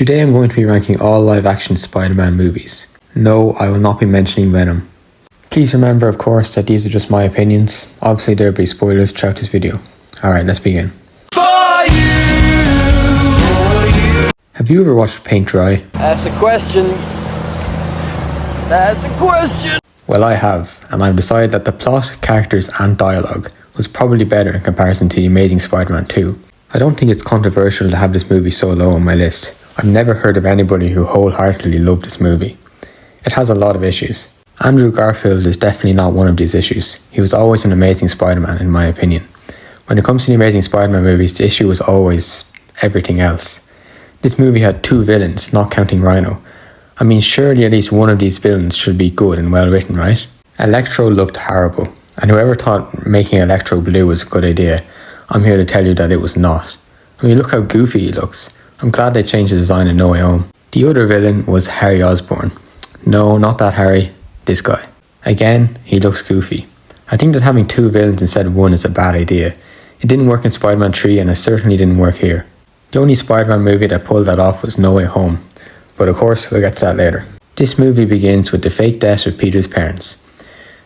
Today I'm going to be ranking all live-action Spider-Man movies. No, I will not be mentioning Venom. Please remember, of course, that these are just my opinions. Obviously there will be spoilers throughout this video. Alright, let's begin. Have you ever watched paint dry? That's a question. That's a question. Well, I have, and I've decided that the plot, characters and dialogue was probably better in comparison to The Amazing Spider-Man 2. I don't think it's controversial to have this movie so low on my list. I've never heard of anybody who wholeheartedly loved this movie. It has a lot of issues. Andrew Garfield is definitely not one of these issues. He was always an amazing Spider-Man in my opinion. When it comes to the Amazing Spider-Man movies, the issue was always everything else. This movie had 2 villains, not counting Rhino. I mean, surely at least one of these villains should be good and well written, right? Electro looked horrible, and whoever thought making Electro blue was a good idea, I'm here to tell you that it was not. I mean, look how goofy he looks. I'm glad they changed the design in No Way Home. The other villain was Harry Osborn. No, not that Harry, this guy. Again, he looks goofy. I think that having 2 villains instead of 1 is a bad idea. It didn't work in Spider-Man 3 and it certainly didn't work here. The only Spider-Man movie that pulled that off was No Way Home. But of course, we'll get to that later. This movie begins with the fake death of Peter's parents.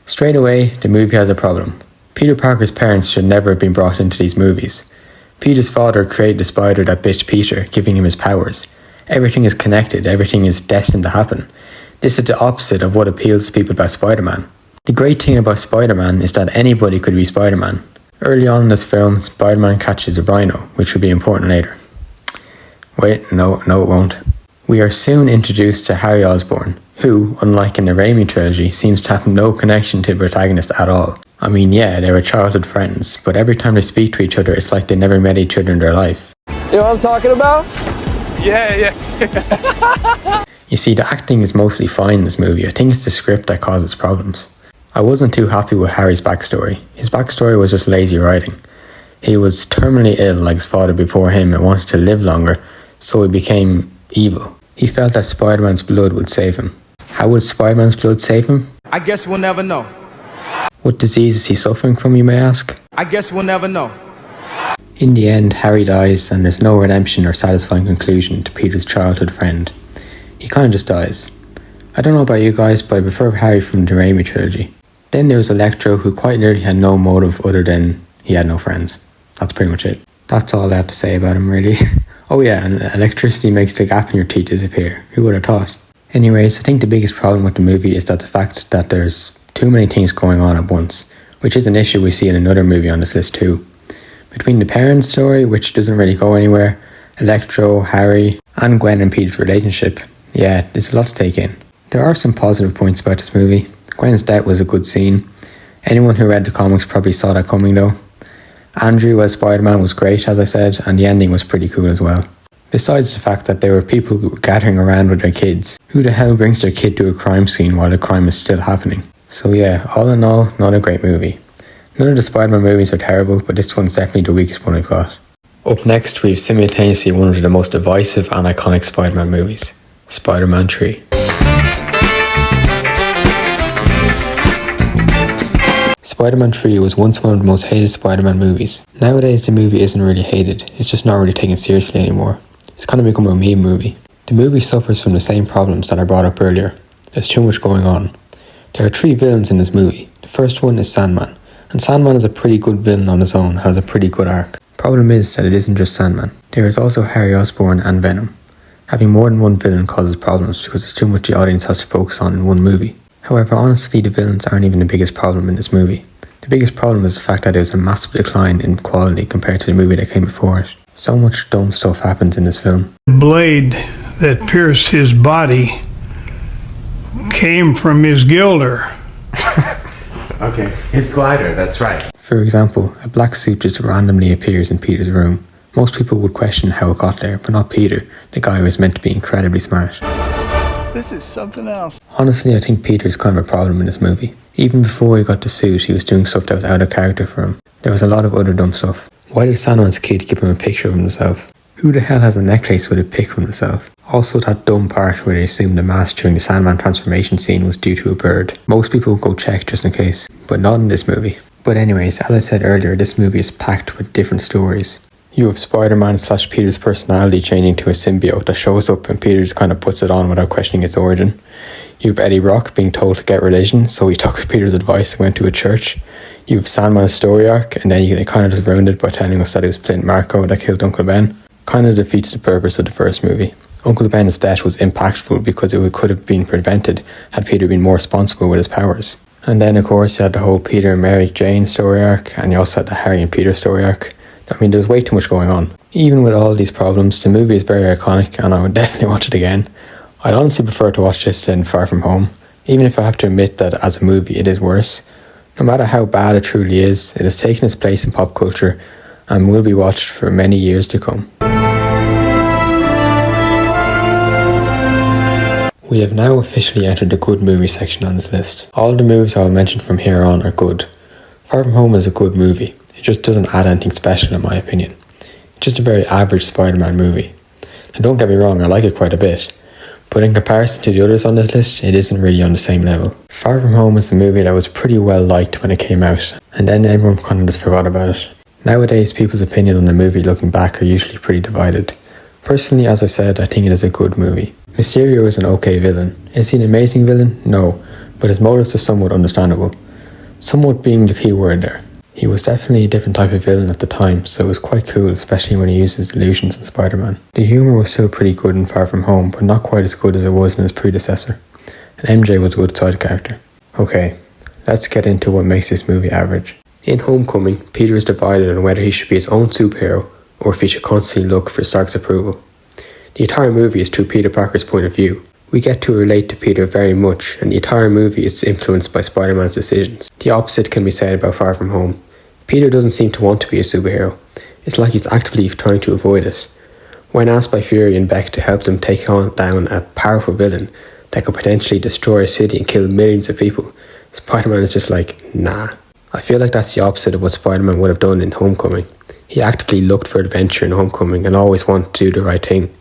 Straight away, the movie has a problem. Peter Parker's parents should never have been brought into these movies. Peter's father created the spider that bit Peter, giving him his powers. Everything is connected, everything is destined to happen. This is the opposite of what appeals to people about Spider-Man. The great thing about Spider-Man is that anybody could be Spider-Man. Early on in this film, Spider-Man catches a rhino, which will be important later. Wait, no it won't. We are soon introduced to Harry Osborn, who, unlike in the Raimi trilogy, seems to have no connection to the protagonist at all. I mean, yeah, they were childhood friends, but every time they speak to each other, it's like they never met each other in their life. You know what I'm talking about? Yeah. You see, the acting is mostly fine in this movie. I think it's the script that causes problems. I wasn't too happy with Harry's backstory. His backstory was just lazy writing. He was terminally ill like his father before him and wanted to live longer, so he became evil. He felt that Spider-Man's blood would save him. How would Spider-Man's blood save him? I guess we'll never know. What disease is he suffering from, you may ask? I guess we'll never know. In the end, Harry dies and there's no redemption or satisfying conclusion to Peter's childhood friend. He kind of just dies. I don't know about you guys, but I prefer Harry from the Raimi trilogy. Then there was Electro, who quite literally had no motive other than he had no friends. That's pretty much it. That's all I have to say about him, really. Oh yeah, and electricity makes the gap in your teeth disappear. Who would have thought? Anyways, I think the biggest problem with the movie is that the fact that there's too many things going on at once, which is an issue we see in another movie on this list too. Between the parents' story, which doesn't really go anywhere, Electro, Harry, and Gwen and Pete's relationship, yeah, there's a lot to take in. There are some positive points about this movie. Gwen's death was a good scene. Anyone who read the comics probably saw that coming though. Andrew as Spider-Man was great, as I said, and the ending was pretty cool as well. Besides the fact that there were people gathering around with their kids. Who the hell brings their kid to a crime scene while the crime is still happening? So yeah, all in all, not a great movie. None of the Spider-Man movies are terrible, but this one's definitely the weakest one I've got. Up next, we have simultaneously one of the most divisive and iconic Spider-Man movies, Spider-Man 3. Spider-Man 3 was once one of the most hated Spider-Man movies. Nowadays the movie isn't really hated, it's just not really taken seriously anymore. It's kind of become a meme movie. The movie suffers from the same problems that I brought up earlier. There's too much going on. There are 3 villains in this movie. The first one is Sandman, and Sandman is a pretty good villain on his own, has a pretty good arc. Problem is that it isn't just Sandman. There is also Harry Osborn and Venom. Having more than one villain causes problems because it's too much the audience has to focus on in one movie. However, honestly, the villains aren't even the biggest problem in this movie. The biggest problem is the fact that there's a massive decline in quality compared to the movie that came before it. So much dumb stuff happens in this film. The blade that pierced his body came from his gilder. Okay, his glider, that's right. For example, a black suit just randomly appears in Peter's room. Most people would question how it got there, but not Peter, the guy who was meant to be incredibly smart. This is something else. Honestly, I think Peter is kind of a problem in this movie. Even before he got the suit, he was doing stuff that was out of character for him. There was a lot of other dumb stuff. Why did Sandman's kid give him a picture of himself? Who the hell has a necklace with a pic of himself? Also, that dumb part where they assumed the mask during the Sandman transformation scene was due to a bird. Most people would go check just in case, but not in this movie. But anyways, as I said earlier, this movie is packed with different stories. You have Spider-Man / Peter's personality changing to a symbiote that shows up and Peter just kind of puts it on without questioning its origin. You have Eddie Brock being told to get religion, so he took Peter's advice and went to a church. You have Sandman's story arc, and then you kind of just ruined it by telling us that it was Flint Marko that killed Uncle Ben. Kind of defeats the purpose of the first movie. Uncle Ben's death was impactful because it could have been prevented had Peter been more responsible with his powers. And then of course you had the whole Peter and Mary Jane story arc, and you also had the Harry and Peter story arc. I mean, there's way too much going on. Even with all these problems, the movie is very iconic and I would definitely watch it again. I'd honestly prefer to watch this than Far From Home, even if I have to admit that as a movie it is worse. No matter how bad it truly is, it has taken its place in pop culture and will be watched for many years to come. We have now officially entered the good movie section on this list. All the movies I will mention from here on are good. Far From Home is a good movie. It just doesn't add anything special in my opinion. It's just a very average Spider-Man movie. And don't get me wrong, I like it quite a bit. But in comparison to the others on this list, it isn't really on the same level. Far From Home is a movie that was pretty well liked when it came out, and then everyone kind of just forgot about it. Nowadays, people's opinion on the movie looking back are usually pretty divided. Personally, as I said, I think it is a good movie. Mysterio is an okay villain. Is he an amazing villain? No, but his motives are somewhat understandable. Somewhat being the key word there. He was definitely a different type of villain at the time, so it was quite cool, especially when he used his illusions in Spider-Man. The humour was still pretty good in Far From Home, but not quite as good as it was in his predecessor. And MJ was a good side character. Okay, let's get into what makes this movie average. In Homecoming, Peter is divided on whether he should be his own superhero, or if he should constantly look for Stark's approval. The entire movie is through Peter Parker's point of view. We get to relate to Peter very much, and the entire movie is influenced by Spider-Man's decisions. The opposite can be said about Far From Home. Peter doesn't seem to want to be a superhero. It's like he's actively trying to avoid it. When asked by Fury and Beck to help them take down a powerful villain that could potentially destroy a city and kill millions of people, Spider-Man is just like, nah. I feel like that's the opposite of what Spider-Man would have done in Homecoming. He actively looked for adventure in Homecoming and always wanted to do the right thing.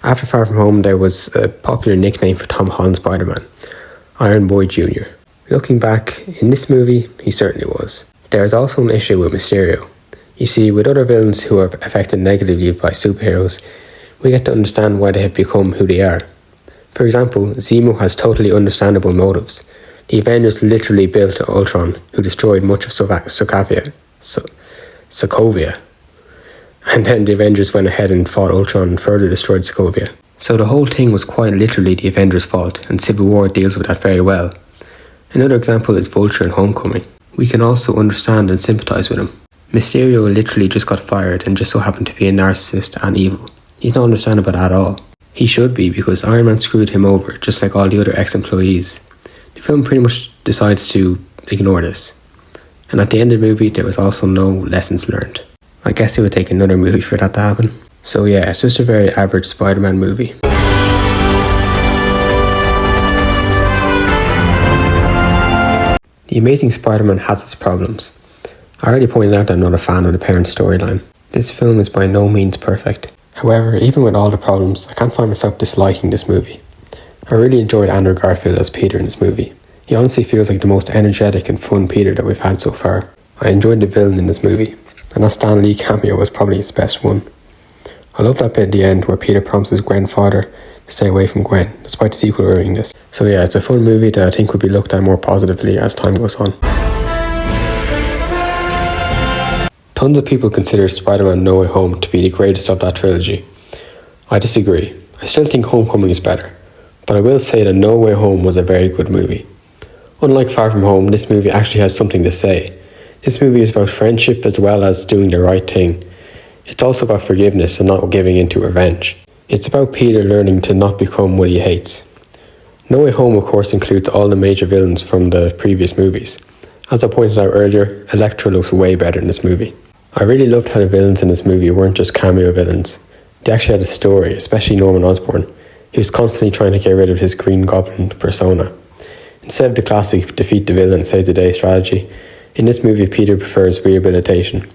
After Far From Home, there was a popular nickname for Tom Holland's Spider-Man, Iron Boy Jr. Looking back, in this movie, he certainly was. There is also an issue with Mysterio. You see, with other villains who are affected negatively by superheroes, we get to understand why they have become who they are. For example, Zemo has totally understandable motives. The Avengers literally built Ultron, who destroyed much of Sokovia. And then the Avengers went ahead and fought Ultron and further destroyed Sokovia. So the whole thing was quite literally the Avengers' fault, and Civil War deals with that very well. Another example is Vulture in Homecoming. We can also understand and sympathise with him. Mysterio literally just got fired and just so happened to be a narcissist and evil. He's not understandable at all. He should be, because Iron Man screwed him over, just like all the other ex-employees. The film pretty much decides to ignore this. And at the end of the movie, there was also no lessons learned. I guess it would take another movie for that to happen. So yeah, it's just a very average Spider-Man movie. The Amazing Spider-Man has its problems. I already pointed out that I'm not a fan of the parent storyline. This film is by no means perfect. However, even with all the problems, I can't find myself disliking this movie. I really enjoyed Andrew Garfield as Peter in this movie. He honestly feels like the most energetic and fun Peter that we've had so far. I enjoyed the villain in this movie, and that Stan Lee cameo was probably his best one. I love that bit at the end where Peter promises Gwen's father to stay away from Gwen, despite the sequel ruining this. So yeah, it's a fun movie that I think would be looked at more positively as time goes on. Tons of people consider Spider-Man No Way Home to be the greatest of that trilogy. I disagree. I still think Homecoming is better, but I will say that No Way Home was a very good movie. Unlike Far From Home, this movie actually has something to say. This movie is about friendship as well as doing the right thing. It's also about forgiveness and not giving in to revenge. It's about Peter learning to not become what he hates. No Way Home, of course, includes all the major villains from the previous movies. As I pointed out earlier, Electro looks way better in this movie. I really loved how the villains in this movie weren't just cameo villains. They actually had a story, especially Norman Osborn. He was constantly trying to get rid of his Green Goblin persona. Instead of the classic defeat the villain and save the day strategy, in this movie Peter prefers rehabilitation.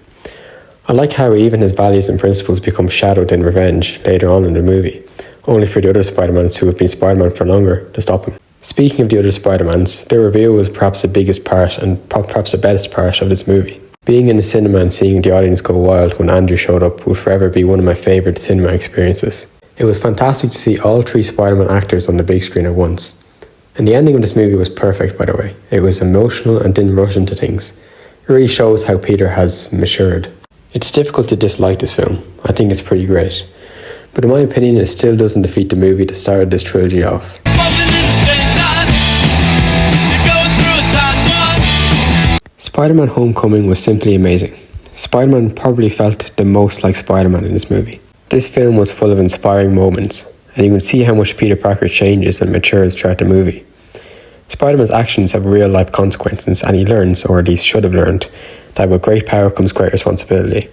I like how even his values and principles become shadowed in revenge later on in the movie, only for the other Spider-Mans who have been Spider-Man for longer to stop him. Speaking of the other Spider-Mans, their reveal was perhaps the biggest part and perhaps the best part of this movie. Being in the cinema and seeing the audience go wild when Andrew showed up will forever be one of my favourite cinema experiences. It was fantastic to see all 3 Spider-Man actors on the big screen at once. And the ending of this movie was perfect, by the way. It was emotional and didn't rush into things. It really shows how Peter has matured. It's difficult to dislike this film. I think it's pretty great. But in my opinion, it still doesn't defeat the movie that started this trilogy off. Spider-Man Homecoming was simply amazing. Spider-Man probably felt the most like Spider-Man in this movie. This film was full of inspiring moments, and you can see how much Peter Parker changes and matures throughout the movie. Spider-Man's actions have real-life consequences, and he learns, or at least should have learned, that with great power comes great responsibility.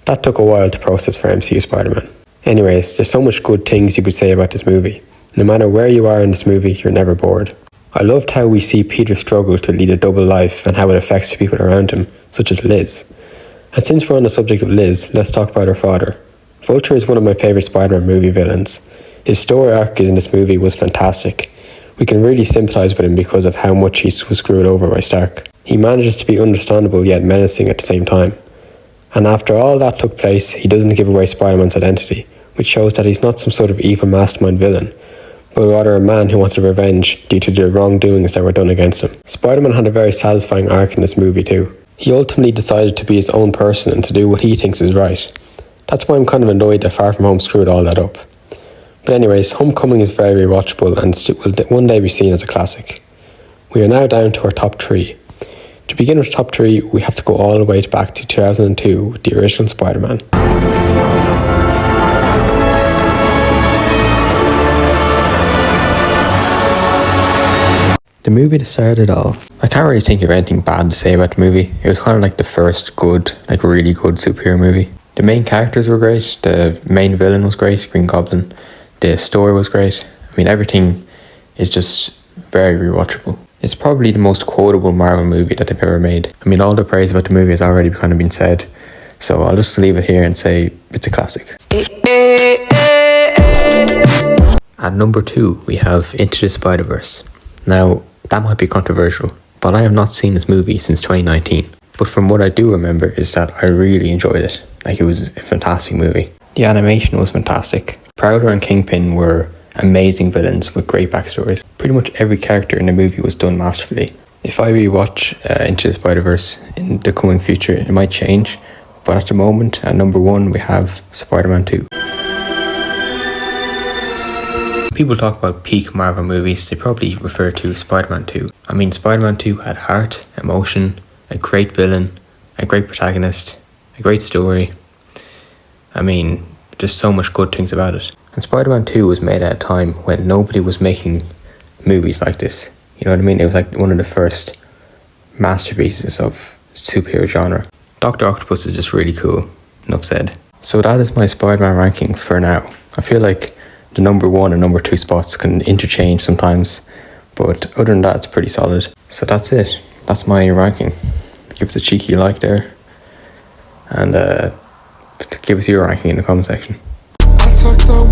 That took a while to process for MCU Spider-Man. Anyways, there's so much good things you could say about this movie. No matter where you are in this movie, you're never bored. I loved how we see Peter struggle to lead a double life and how it affects the people around him, such as Liz. And since we're on the subject of Liz, let's talk about her father. Vulture is one of my favourite Spider-Man movie villains. His story arc in this movie was fantastic. We can really sympathise with him because of how much he was screwed over by Stark. He manages to be understandable yet menacing at the same time. And after all that took place, he doesn't give away Spider-Man's identity, which shows that he's not some sort of evil mastermind villain, but rather a man who wanted revenge due to the wrongdoings that were done against him. Spider-Man had a very satisfying arc in this movie too. He ultimately decided to be his own person and to do what he thinks is right. That's why I'm kind of annoyed that Far From Home screwed all that up. But anyways, Homecoming is very rewatchable and will one day be seen as a classic. We are now down to our top 3. To begin with top 3, we have to go all the way back to 2002 with the original Spider-Man. The movie that started it all. I can't really think of anything bad to say about the movie. It was kind of like the first good, like really good superhero movie. The main characters were great, the main villain was great, Green Goblin. The story was great. I mean, everything is just very rewatchable. It's probably the most quotable Marvel movie that they've ever made. I mean, all the praise about the movie has already kind of been said, so I'll just leave it here and say it's a classic. At number 2, we have Into the Spider-Verse. Now, that might be controversial, but I have not seen this movie since 2019. But from what I do remember is that I really enjoyed it. Like, it was a fantastic movie. The animation was fantastic. Prowler and Kingpin were amazing villains with great backstories. Pretty much every character in the movie was done masterfully. If I rewatch Into the Spider-Verse in the coming future, it might change. But at the moment, at number 1, we have Spider-Man 2. People talk about peak Marvel movies, they probably refer to Spider-Man 2. I mean, Spider-Man 2 had heart, emotion, a great villain, a great protagonist, a great story. I mean, just so much good things about it. And Spider-Man 2 was made at a time when nobody was making movies like this. You know what I mean? It was like one of the first masterpieces of superhero genre. Dr. Octopus is just really cool. Enough said. So that is my Spider-Man ranking for now. I feel like the number 1 and number 2 spots can interchange sometimes, but other than that, it's pretty solid. So that's it. That's my ranking. Give us a cheeky like there, and give us your ranking in the comment section. I took the